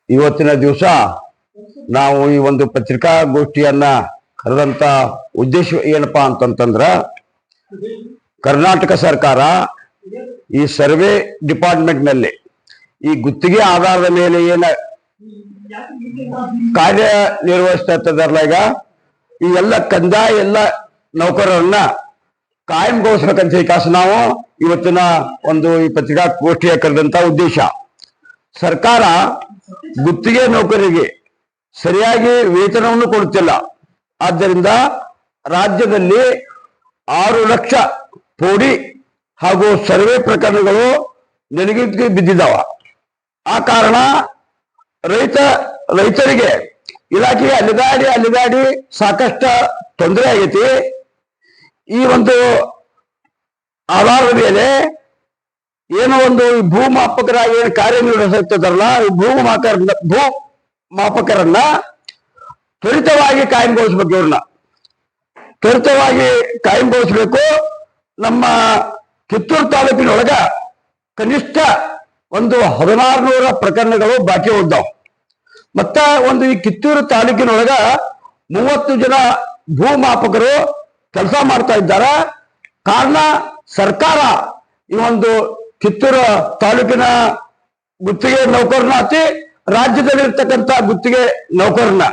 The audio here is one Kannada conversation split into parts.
ಇವತ್ತಿನ ದಿವಸ ನಾವು ಈ ಒಂದು ಪತ್ರಿಕಾಗೋಷ್ಠಿಯನ್ನ ಕರೆದಂತ ಉದ್ದೇಶ ಏನಪ್ಪಾ ಅಂತಂತಂದ್ರ, ಕರ್ನಾಟಕ ಸರ್ಕಾರ ಈ ಸರ್ವೆ ಡಿಪಾರ್ಟ್ಮೆಂಟ್ ನಲ್ಲಿ ಈ ಗುತ್ತಿಗೆ ಆಧಾರದ ಮೇಲೆ ಏನ ಕಾರ್ಯ ನಿರ್ವಹಿಸ್ತಾ ಇರ್ತದಲ್ಲ, ಈಗ ಈ ಎಲ್ಲ ಕಂದಾಯ ಎಲ್ಲ ನೌಕರರನ್ನ ಕಾಯಂಗೊಳಿಸ್ಬೇಕಂತ ಹೇಳಿ ನಾವು ಇವತ್ತಿನ ಒಂದು ಈ ಪತ್ರಿಕಾಗೋಷ್ಠಿಯ ಕರೆದಂತ ಉದ್ದೇಶ. ಸರ್ಕಾರ ಗುತ್ತಿಗೆ ನೌಕರರಿಗೆ ಸರಿಯಾಗಿ ವೇತನವನ್ನು ಕೊಡುತ್ತಿಲ್ಲ. ಆದ್ದರಿಂದ ರಾಜ್ಯದಲ್ಲಿ 6 ಲಕ್ಷ ಪೋಡಿ ಹಾಗೂ ಸರ್ವೆ ಪ್ರಕರಣಗಳು ಬಿದ್ದಿದ್ದಾವ. ಆ ಕಾರಣ ರೈತರಿಗೆ ಇಲಾಖೆಗೆ ಅಲಿದಾಡಿ ಸಾಕಷ್ಟು ತೊಂದರೆ ಆಗೈತಿ. ಈ ಒಂದು ಆಧಾರದ ಮೇಲೆ ಏನೋ ಒಂದು ಭೂಮಾಪಕರಾಗಿ ಏನು ಕಾರ್ಯನಿರ್ವಹಿಸುತ್ತಿದ್ದಾರಲ್ಲ, ಭೂಮಾಪಕರನ್ನ ತ್ವರಿತವಾಗಿ ಕಾಯಂಗೊಳಿಸ್ಬೇಕು. ಇವ್ರನ್ನ ತ್ವರಿತವಾಗಿ ಕಾಯಂಗೊಳಿಸ್ಬೇಕು. ನಮ್ಮ ಕಿತ್ತೂರು ತಾಲೂಕಿನೊಳಗ ಕನಿಷ್ಠ ಒಂದು 1600 ಪ್ರಕರಣಗಳು ಬಾಕಿ ಉಳಿದಾವ್. ಮತ್ತ ಒಂದು ಈ ಕಿತ್ತೂರು ತಾಲೂಕಿನೊಳಗ 30 ಜನ ಭೂಮಾಪಕರು ಕೆಲಸ ಮಾಡ್ತಾ ಇದ್ದಾರೆ. ಕಾರಣ ಸರ್ಕಾರ ಈ ಒಂದು ಕಿತ್ತೂರು ತಾಲೂಕಿನ ಗುತ್ತಿಗೆ ನೌಕರನ ರಾಜ್ಯದಲ್ಲಿರ್ತಕ್ಕಂಥ ಗುತ್ತಿಗೆ ನೌಕರನ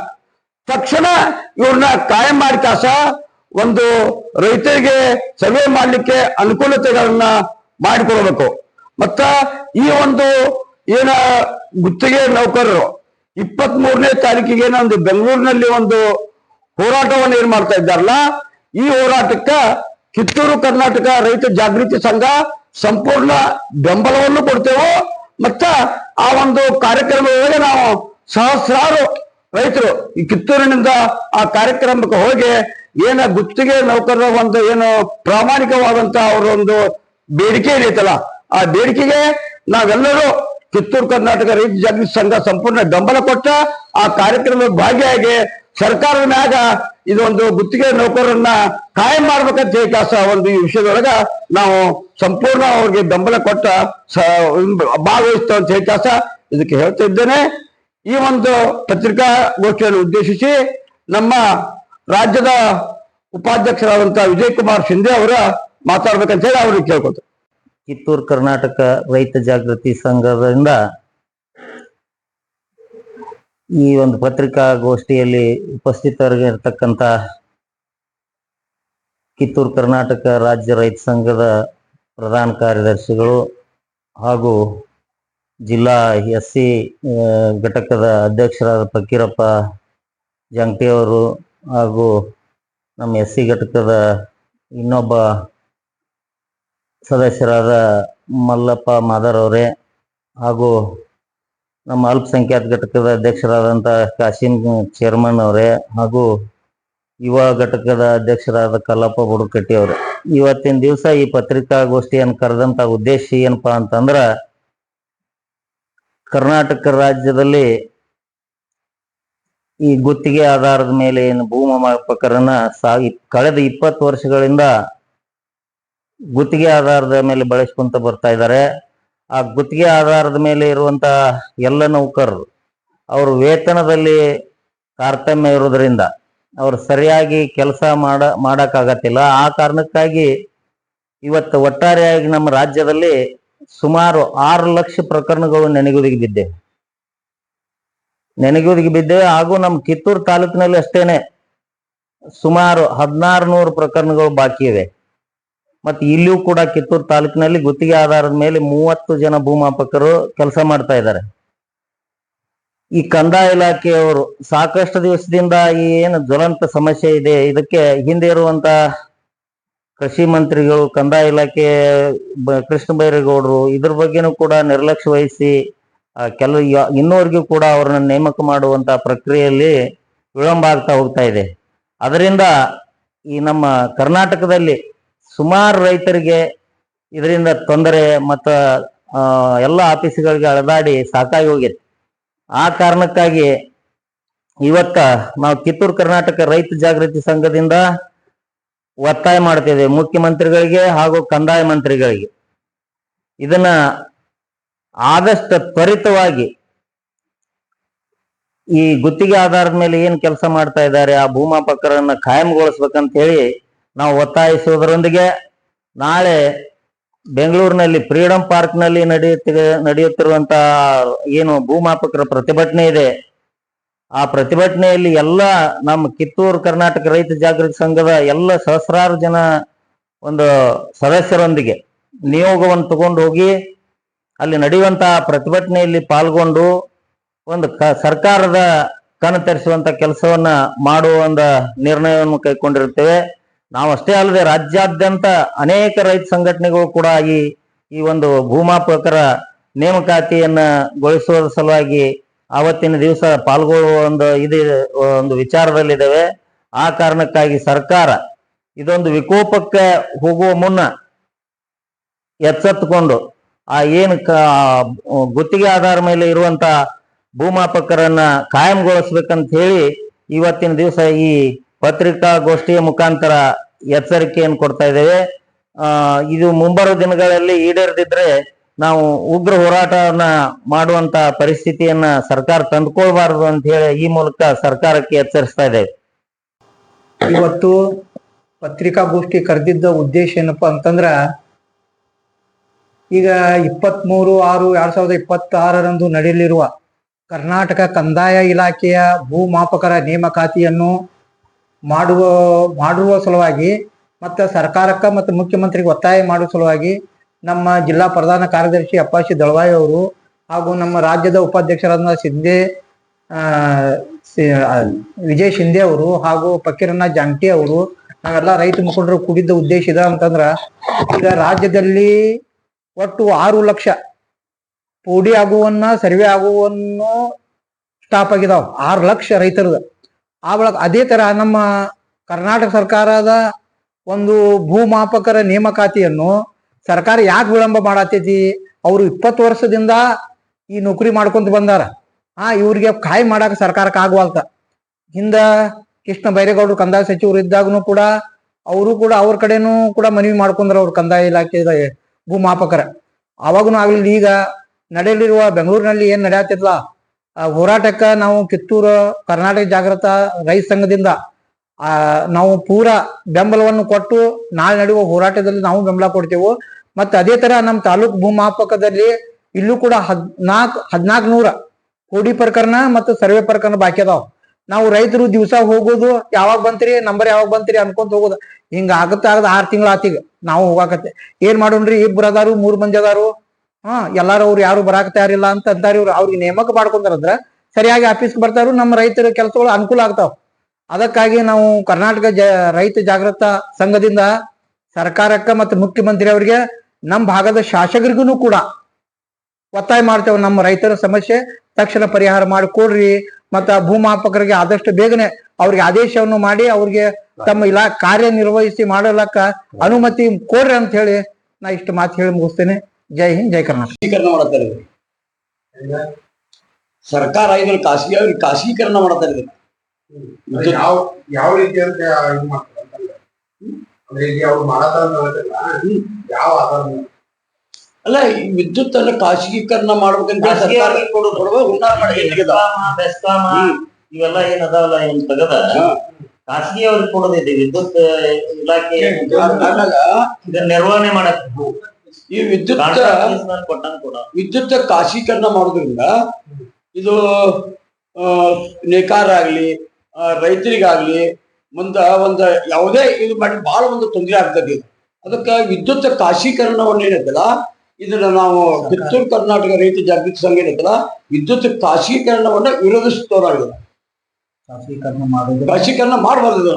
ತಕ್ಷಣ ಇವ್ರನ್ನ ಕಾಯಂ ಮಾಡಿ ಒಂದು ರೈತರಿಗೆ ಸರ್ವೆ ಮಾಡಲಿಕ್ಕೆ ಅನುಕೂಲತೆಗಳನ್ನ ಮಾಡಿಕೊಡ್ಬೇಕು. ಮತ್ತ ಈ ಒಂದು ಏನ ಗುತ್ತಿಗೆ ನೌಕರರು 23ನೇ ತಾರೀಕಿಗೆ ಒಂದು ಬೆಂಗಳೂರಿನಲ್ಲಿ ಒಂದು ಹೋರಾಟವನ್ನು ಏನ್ ಮಾಡ್ತಾ ಇದ್ದಾರಲ್ಲ, ಈ ಹೋರಾಟಕ್ಕ ಕಿತ್ತೂರು ಕರ್ನಾಟಕ ರೈತ ಜಾಗೃತಿ ಸಂಘ ಸಂಪೂರ್ಣ ಬೆಂಬಲವನ್ನು ಕೊಡ್ತೇವೆ. ಮತ್ತ ಆ ಒಂದು ಕಾರ್ಯಕ್ರಮದೊಳಗೆ ನಾವು ಸಹಸ್ರಾರು ರೈತರು ಈ ಕಿತ್ತೂರಿನಿಂದ ಆ ಕಾರ್ಯಕ್ರಮಕ್ಕೆ ಹೋಗಿ ಏನ ಗುತ್ತಿಗೆ ನೌಕರರ ಒಂದು ಏನು ಪ್ರಾಮಾಣಿಕವಾದಂತ ಅವರ ಒಂದು ಬೇಡಿಕೆ ಏನೈತಲ್ಲ, ಆ ಬೇಡಿಕೆಗೆ ನಾವೆಲ್ಲರೂ ಕಿತ್ತೂರು ಕರ್ನಾಟಕ ರೈತ ಜಾಗೃತಿ ಸಂಘ ಸಂಪೂರ್ಣ ಬೆಂಬಲ ಕೊಟ್ಟ ಆ ಕಾರ್ಯಕ್ರಮದ ಭಾಗಿಯಾಗಿ ಸರ್ಕಾರದ ಮ್ಯಾಗ ಇದೊಂದು ಗುತ್ತಿಗೆ ನೌಕರರನ್ನ ಕಾಯಂ ಮಾಡ್ಬೇಕಂತ ಹೇಳಿ ಒಂದು ಈ ವಿಷಯದೊಳಗ ನಾವು ಸಂಪೂರ್ಣ ಅವ್ರಿಗೆ ಬೆಂಬಲ ಕೊಟ್ಟ ಭಾಗವಹಿಸ್ತೇವೆ ಅಂತ ಹೇಳಿ ಇದಕ್ಕೆ ಹೇಳ್ತಾ ಇದ್ದೇನೆ. ಈ ಒಂದು ಪತ್ರಿಕಾಗೋಷ್ಠಿಯನ್ನು ಉದ್ದೇಶಿಸಿ ನಮ್ಮ ರಾಜ್ಯದ ಉಪಾಧ್ಯಕ್ಷರಾದಂತಹ ವಿಜಯ್ ಕುಮಾರ್ ಶಿಂದೆ ಅವರ ಮಾತಾಡ್ಬೇಕಂತ ಹೇಳಿ ಅವ್ರಿಗೆ ಕೇಳ್ಕೊತಾರೆ. ಕಿತ್ತೂರು ಕರ್ನಾಟಕ ರೈತ ಜಾಗೃತಿ ಸಂಘದಿಂದ ಈ ಒಂದು ಪತ್ರಿಕಾಗೋಷ್ಠಿಯಲ್ಲಿ ಉಪಸ್ಥಿತರಿರ್ತಕ್ಕಂಥ ಕಿತ್ತೂರು ಕರ್ನಾಟಕ ರಾಜ್ಯ ರೈತ ಸಂಘದ ಪ್ರಧಾನ ಕಾರ್ಯದರ್ಶಿಗಳು ಹಾಗೂ ಜಿಲ್ಲಾ SC ಘಟಕದ ಅಧ್ಯಕ್ಷರಾದ ಫಕೀರಪ್ಪ ಜಂಗಟಿಯವರು ಹಾಗೂ ನಮ್ಮ SC ಘಟಕದ ಇನ್ನೊಬ್ಬ ಸದಸ್ಯರಾದ ಮಲ್ಲಪ್ಪ ಮಾದರ್ ಅವರೇ ಹಾಗೂ ನಮ್ಮ ಅಲ್ಪಸಂಖ್ಯಾತ ಘಟಕದ ಅಧ್ಯಕ್ಷರಾದಂಥ ಕಾಸಿಂ ಚೇರ್ಮನ್ ಅವರೇ ಹಾಗೂ ಯುವ ಘಟಕದ ಅಧ್ಯಕ್ಷರಾದ ಕಲ್ಲಪ್ಪ ಬುಡಕಟ್ಟಿ ಅವರೇ, ಇವತ್ತಿನ ದಿವಸ ಈ ಪತ್ರಿಕಾಗೋಷ್ಠಿಯನ್ನು ಕರೆದಂತ ಉದ್ದೇಶ ಏನಪ್ಪಾ ಅಂತಂದ್ರ, ಕರ್ನಾಟಕ ರಾಜ್ಯದಲ್ಲಿ ಈ ಗುತ್ತಿಗೆ ಆಧಾರದ ಮೇಲೆ ಏನು ಭೂಮಾಪಕರನ್ನ ಕಳೆದ 20 ವರ್ಷಗಳಿಂದ ಗುತ್ತಿಗೆ ಆಧಾರದ ಮೇಲೆ ಬಳಸ್ಕೊಂತ ಬರ್ತಾ ಇದ್ದಾರೆ. ಆ ಗುತ್ತಿಗೆ ಆಧಾರದ ಮೇಲೆ ಇರುವಂತ ಎಲ್ಲ ನೌಕರರು ಅವ್ರ ವೇತನದಲ್ಲಿ ತಾರತಮ್ಯ ಇರೋದ್ರಿಂದ ಅವ್ರು ಸರಿಯಾಗಿ ಕೆಲಸ ಮಾಡಕ್ಕಾಗತ್ತಿಲ್ಲ. ಆ ಕಾರಣಕ್ಕಾಗಿ ಇವತ್ತು ಒಟ್ಟಾರೆಯಾಗಿ ನಮ್ಮ ರಾಜ್ಯದಲ್ಲಿ ಸುಮಾರು 6 ಲಕ್ಷ ಪ್ರಕರಣಗಳು ನೆನೆಗುದಿಗೆ ಬಿದ್ದೆ ಹಾಗೂ ನಮ್ಮ ಕಿತ್ತೂರು ತಾಲೂಕಿನಲ್ಲಿ ಅಷ್ಟೇನೆ ಸುಮಾರು 1600 ಪ್ರಕರಣಗಳು ಬಾಕಿ ಇವೆ. ಮತ್ತೆ ಇಲ್ಲಿಯೂ ಕೂಡ ಕಿತ್ತೂರು ತಾಲೂಕಿನಲ್ಲಿ ಗುತ್ತಿಗೆ ಆಧಾರದ ಮೇಲೆ 30 ಜನ ಭೂಮಾಪಕರು ಕೆಲಸ ಮಾಡ್ತಾ ಇದ್ದಾರೆ. ಈ ಕಂದಾಯ ಇಲಾಖೆಯವರು ಸಾಕಷ್ಟು ದಿವಸದಿಂದ ಈ ಏನು ಜ್ವಲಂತ ಸಮಸ್ಯೆ ಇದೆ, ಇದಕ್ಕೆ ಹಿಂದೆ ಇರುವಂತ ಕೃಷಿ ಮಂತ್ರಿಗಳು, ಕಂದಾಯ ಇಲಾಖೆ ಕೃಷ್ಣ ಬೈರೇಗೌಡರು ಇದ್ರ ಬಗ್ಗೆನೂ ಕೂಡ ನಿರ್ಲಕ್ಷ್ಯ ವಹಿಸಿ ಇನ್ನೂವರೆಗೂ ಕೂಡ ಅವರನ್ನ ನೇಮಕ ಮಾಡುವಂತ ಪ್ರಕ್ರಿಯೆಯಲ್ಲಿ ವಿಳಂಬ ಆಗ್ತಾ ಹೋಗ್ತಾ ಇದೆ. ಅದರಿಂದ ಈ ನಮ್ಮ ಕರ್ನಾಟಕದಲ್ಲಿ ಸುಮಾರು ರೈತರಿಗೆ ಇದರಿಂದ ತೊಂದರೆ ಮತ್ತು ಎಲ್ಲ ಆಫೀಸ್ಗಳಿಗೆ ಅಳದಾಡಿ ಸಾಕಾಗಿ ಹೋಗಿದೆ. ಆ ಕಾರಣಕ್ಕಾಗಿ ಇವತ್ತ ನಾವು ಕಿತ್ತೂರು ಕರ್ನಾಟಕ ರೈತ ಜಾಗೃತಿ ಸಂಘದಿಂದ ಒತ್ತಾಯ ಮಾಡ್ತಿದ್ದೇವೆ ಮುಖ್ಯಮಂತ್ರಿಗಳಿಗೆ ಹಾಗೂ ಕಂದಾಯ ಮಂತ್ರಿಗಳಿಗೆ. ಇದನ್ನ ಆದಷ್ಟು ತ್ವರಿತವಾಗಿ ಈ ಗುತ್ತಿಗೆ ಆಧಾರದ ಮೇಲೆ ಏನ್ ಕೆಲಸ ಮಾಡ್ತಾ ಇದ್ದಾರೆ ಆ ಭೂಮಾಪಕರನ್ನ ಕಾಯಂಗೊಳಿಸ್ಬೇಕಂತ ಹೇಳಿ ನಾವು ಒತ್ತಾಯಿಸುವುದರೊಂದಿಗೆ ನಾಳೆ ಬೆಂಗಳೂರಿನಲ್ಲಿ ಫ್ರೀಡಂ ಪಾರ್ಕ್ ನಲ್ಲಿ ನಡೆಯುತ್ತಿರುವಂತಹ ಏನು ಭೂಮಾಪಕರ ಪ್ರತಿಭಟನೆ ಇದೆ, ಆ ಪ್ರತಿಭಟನೆಯಲ್ಲಿ ಎಲ್ಲ ನಮ್ಮ ಕಿತ್ತೂರು ಕರ್ನಾಟಕ ರೈತ ಜಾಗೃತಿ ಸಂಘದ ಎಲ್ಲ ಸಹಸ್ರಾರು ಜನ ಒಂದು ಸದಸ್ಯರೊಂದಿಗೆ ನಿಯೋಗವನ್ನು ತಗೊಂಡು ಹೋಗಿ ಅಲ್ಲಿ ನಡೆಯುವಂತಹ ಪ್ರತಿಭಟನೆಯಲ್ಲಿ ಪಾಲ್ಗೊಂಡು ಒಂದು ಸರ್ಕಾರದ ಕಣ್ಣು ತರಿಸುವಂತ ಕೆಲಸವನ್ನ ಮಾಡುವ ಒಂದು ನಿರ್ಣಯವನ್ನು ಕೈಗೊಂಡಿರುತ್ತೇವೆ. ನಾವು ಅಷ್ಟೇ ಅಲ್ಲದೆ ರಾಜ್ಯಾದ್ಯಂತ ಅನೇಕ ರೈತ ಸಂಘಟನೆಗಳು ಕೂಡ ಈ ಒಂದು ಭೂಮಾಪಕರ ನೇಮಕಾತಿಯನ್ನ ಗೊಳಿಸುವ ಸಲುವಾಗಿ ಆವತ್ತಿನ ದಿವಸ ಪಾಲ್ಗೊಳ್ಳುವ ಒಂದು ವಿಚಾರದಲ್ಲಿದ್ದೇವೆ. ಆ ಕಾರಣಕ್ಕಾಗಿ ಸರ್ಕಾರ ಇದೊಂದು ವಿಕೋಪಕ್ಕೆ ಹೋಗುವ ಮುನ್ನ ಎಚ್ಚೆತ್ತುಕೊಂಡು ಆ ಏನು ಗುತ್ತಿಗೆ ಆಧಾರ ಮೇಲೆ ಇರುವಂತ ಭೂಮಾಪಕರನ್ನ ಕಾಯಂಗೊಳಿಸ್ಬೇಕಂತ ಹೇಳಿ ಇವತ್ತಿನ ದಿವಸ ಈ ಪತ್ರಿಕಾಗೋಷ್ಠಿಯ ಮುಖಾಂತರ ಎಚ್ಚರಿಕೆಯನ್ನು ಕೊಡ್ತಾ ಇದ್ದೇವೆ. ಇದು ಮುಂಬರುವ ದಿನಗಳಲ್ಲಿ ಈಡೇರದಿದ್ರೆ ನಾವು ಉಗ್ರ ಹೋರಾಟವನ್ನ ಮಾಡುವಂತ ಪರಿಸ್ಥಿತಿಯನ್ನ ಸರ್ಕಾರ ತಂದುಕೊಳ್ಬಾರದು ಅಂತ ಹೇಳಿ ಈ ಮೂಲಕ ಸರ್ಕಾರಕ್ಕೆ ಎಚ್ಚರಿಸ್ತಾ ಇದ್ದೇವೆ. ಇವತ್ತು ಪತ್ರಿಕಾಗೋಷ್ಠಿ ಕರೆದಿದ್ದ ಉದ್ದೇಶ ಏನಪ್ಪಾ ಅಂತಂದ್ರ, ಈಗ 23/6/2026 ನಡೆಯಲಿರುವ ಕರ್ನಾಟಕ ಕಂದಾಯ ಇಲಾಖೆಯ ಭೂಮಾಪಕರ ನೇಮಕಾತಿಯನ್ನು ಮಾಡುವ ಸಲುವಾಗಿ ಮತ್ತು ಸರ್ಕಾರಕ್ಕೆ ಮತ್ತು ಮುಖ್ಯಮಂತ್ರಿಗೆ ಒತ್ತಾಯ ಮಾಡುವ ಸಲುವಾಗಿ ನಮ್ಮ ಜಿಲ್ಲಾ ಪ್ರಧಾನ ಕಾರ್ಯದರ್ಶಿ ಅಪ್ಪಾಶಿ ದಳವಾಯಿ ಅವರು ಹಾಗೂ ನಮ್ಮ ರಾಜ್ಯದ ಉಪಾಧ್ಯಕ್ಷರಾದ ವಿಜಯ್ ಶಿಂದೆ ಅವರು ಹಾಗೂ ಫಕೀರಣ್ಣ ಜಾಂಟಿ ಅವರು ನಾವೆಲ್ಲ ರೈತ ಮುಖಂಡರು ಕೂಡಿದ್ದ ಉದ್ದೇಶ ಇದೆ ಅಂತಂದ್ರ, ಈಗ ರಾಜ್ಯದಲ್ಲಿ ಒಟ್ಟು 6 ಲಕ್ಷ ಪೋಡಿ ಆಗುವನ್ನ ಸರ್ವೆ ಆಗುವನ್ನು ಸ್ಟಾಪ್ ಆಗಿದಾವ. 6 ಲಕ್ಷ ರೈತರದ. ಆ ಬಳಕ ಅದೇ ತರ ನಮ್ಮ ಕರ್ನಾಟಕ ಸರ್ಕಾರದ ಒಂದು ಭೂಮಾಪಕರ ನೇಮಕಾತಿಯನ್ನು ಸರ್ಕಾರ ಯಾಕೆ ವಿಳಂಬ ಮಾಡತೈತಿ? ಅವರು 20 ವರ್ಷದಿಂದ ಈ ನೌಕರಿ ಮಾಡ್ಕೊಂತ ಬಂದಾರ. ಇವ್ರಿಗೆ ಕಾಯ್ ಮಾಡಾಕ ಸರ್ಕಾರಕ್ಕೆ ಆಗುವಲ್ತ. ಹಿಂದ ಕೃಷ್ಣ ಬೈರೇಗೌಡರು ಕಂದಾಯ ಸಚಿವರು ಇದ್ದಾಗನು ಕೂಡ ಅವರು ಕೂಡ ಅವ್ರ ಕಡೆನೂ ಕೂಡ ಮನವಿ ಮಾಡ್ಕೊಂಡ್ರ ಅವ್ರ ಕಂದಾಯ ಇಲಾಖೆ ಭೂಮಾಪಕರ. ಅವಾಗನು ಆಗ್ಲಿಲ್ಲ. ಈಗ ನಡೆಯಲಿರುವ ಬೆಂಗಳೂರಿನಲ್ಲಿ ಏನ್ ನಡೆಯತ್ತಿಲ್ಲ ಹೋರಾಟಕ್ಕ ನಾವು ಕಿತ್ತೂರು ಕರ್ನಾಟಕ ಜಾಗೃತ ರೈತ ಸಂಘದಿಂದ ನಾವು ಪೂರಾ ಬೆಂಬಲವನ್ನು ಕೊಟ್ಟು ನಾಳೆ ನಡೆಯುವ ಹೋರಾಟದಲ್ಲಿ ನಾವು ಬೆಂಬಲ ಕೊಡ್ತೇವೆ. ಮತ್ತೆ ಅದೇ ತರ ನಮ್ಮ ತಾಲೂಕು ಭೂಮಾಪಕದಲ್ಲಿ ಇಲ್ಲೂ ಕೂಡ 1400 ಕೋಡಿ ಪ್ರಕರಣ ಮತ್ತು ಸರ್ವೆ ಪ್ರಕರಣ ಬಾಕಿ ಅದಾವ. ನಾವು ರೈತರು ದಿವಸ ಹೋಗೋದು, ಯಾವಾಗ ಬಂತ್ರಿ ನಂಬರ್ ಯಾವಾಗ ಬಂತ್ರಿ ಅನ್ಕೊಂತ ಹೋಗೋದು. ಹಿಂಗ ಆಗತ್ತ 6 ತಿಂಗಳ ಆತೀಗ ನಾವು ಹೋಗಾಕತ್ತೆ. ಏನ್ ಮಾಡೋಣ್ರಿ, 2 ಅದಾರು 3 ಮಂದಿ ಅದಾರು, ಎಲ್ಲಾರು ಅವ್ರು ಯಾರು ಬರಾಕ ತಯಾರಿಲ್ಲ ಅಂತ ಅಂತಾರ. ಇವ್ರು ಅವ್ರಿಗೆ ನೇಮಕ ಮಾಡ್ಕೊಂತಾರಂದ್ರ ಸರಿಯಾಗಿ ಆಫೀಸ್ಗೆ ಬರ್ತಾರು, ನಮ್ಮ ರೈತರ ಕೆಲಸಗಳು ಅನುಕೂಲ ಆಗ್ತಾವ. ಅದಕ್ಕಾಗಿ ನಾವು ಕರ್ನಾಟಕ ರೈತ ಜಾಗೃತ ಸಂಘದಿಂದ ಸರ್ಕಾರಕ್ಕ ಮತ್ತು ಮುಖ್ಯಮಂತ್ರಿ ಅವರಿಗೆ ನಮ್ಮ ಭಾಗದ ಶಾಸಕರಿಗೂ ಕೂಡ ಒತ್ತಾಯ ಮಾಡ್ತೇವೆ. ನಮ್ಮ ರೈತರ ಸಮಸ್ಯೆ ತಕ್ಷಣ ಪರಿಹಾರ ಮಾಡಿಕೊಡ್ರಿ, ಮತ್ತ ಭೂಮಾಪಕರಿಗೆ ಆದಷ್ಟು ಬೇಗನೆ ಅವ್ರಿಗೆ ಆದೇಶವನ್ನು ಮಾಡಿ ಅವ್ರಿಗೆ ತಮ್ಮ ಕಾರ್ಯನಿರ್ವಹಿಸಿ ಮಾಡಲಕ್ಕ ಅನುಮತಿ ಕೊಡ್ರಿ ಅಂತ ಹೇಳಿ ನಾ ಇಷ್ಟು ಮಾತು ಹೇಳಿ ಮುಗಿಸ್ತೇನೆ. ಜೈ ಹಿಂದ್, ಜೈ ಕರ್ನಾಟಕ. ಮಾಡತ್ತಾರೆ ಸರ್ಕಾರ ಇದನ್ನ ಖಾಸಗೀಕರಣ ಮಾಡತ್ತಾರೆ. ಯಾವ ರೀತಿ ಅಂತ ಇದು ಮಾಡ್ತಾರೆ ಅವ್ರು ಯಾವ ಆಧಾರ ಅಲ್ಲ, ಈ ವಿದ್ಯುತ್ ಅನ್ನ ಖಾಸಗೀಕರಣ ಮಾಡ್ಬೇಕಂತ ಇವೆಲ್ಲ ಏನ್ ಅದಾವಲ್ಲ ಏನ್ ತೆಗದ ಖಾಸಗಿ ಅವ್ರಿಗೆ ಕೊಡೋದಿದೆ. ವಿದ್ಯುತ್ ಇಲಾಖೆ ನಿರ್ವಹಣೆ ಮಾಡಕ್ ಈ ವಿದ್ಯುತ್ ಖಾಸಗೀಕರಣ ಮಾಡೋದ್ರಿಂದ ಇದು ನೇಕಾರಾಗ್ಲಿ ರೈತರಿಗಾಗ್ಲಿ ಮುಂದ ಯಾವುದೇ ಇದು ಮಾಡಿ ಬಹಳ ಒಂದು ತೊಂದರೆ ಆಗ್ತದೆ. ಅದಕ್ಕೆ ವಿದ್ಯುತ್ ಖಾಸಗೀಕರಣವನ್ನು ಏನೈತಲ್ಲ ಇದನ್ನ ನಾವು ಕಿತ್ತೂರು ಕರ್ನಾಟಕ ರೈತ ಜಾಗೃತಿ ಸಂಘ ಏನೈತಲ್ಲ ವಿದ್ಯುತ್ ಖಾಸಗೀಕರಣವನ್ನ ವಿರೋಧಿಸುತ್ತವರಾಗಿದೆ. ಖಾಸಗೀಕರಣ ಮಾಡಬಾರ್ದು.